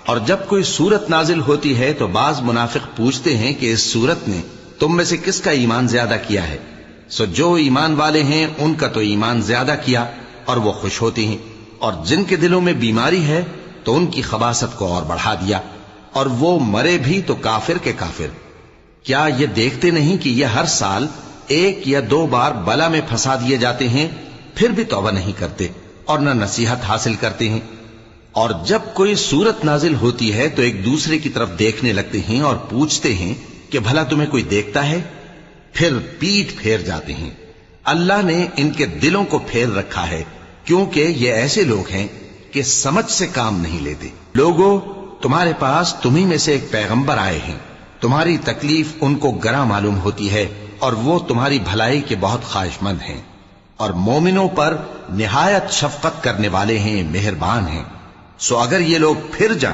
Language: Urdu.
اور جب کوئی سورت نازل ہوتی ہے تو بعض منافق پوچھتے ہیں کہ اس سورت نے تم میں سے کس کا ایمان زیادہ کیا ہے؟ سو جو ایمان والے ہیں ان کا تو ایمان زیادہ کیا اور وہ خوش ہوتے ہیں، اور جن کے دلوں میں بیماری ہے تو ان کی خباثت کو اور بڑھا دیا، اور وہ مرے بھی تو کافر کے کافر۔ کیا یہ دیکھتے نہیں کہ یہ ہر سال ایک یا دو بار بلا میں پھنسا دیے جاتے ہیں، پھر بھی توبہ نہیں کرتے اور نہ نصیحت حاصل کرتے ہیں؟ اور جب کوئی سورت نازل ہوتی ہے تو ایک دوسرے کی طرف دیکھنے لگتے ہیں اور پوچھتے ہیں کہ بھلا تمہیں کوئی دیکھتا ہے؟ پھر پیٹ پھیر جاتے ہیں۔ اللہ نے ان کے دلوں کو پھیر رکھا ہے، کیونکہ یہ ایسے لوگ ہیں کہ سمجھ سے کام نہیں لیتے۔ لوگو، تمہارے پاس تمہیں میں سے ایک پیغمبر آئے ہیں، تمہاری تکلیف ان کو گراں معلوم ہوتی ہے اور وہ تمہاری بھلائی کے بہت خواہش مند ہیں، اور مومنوں پر نہایت شفقت کرنے والے ہیں، مہربان ہیں۔ سو اگر یہ لوگ پھر جائیں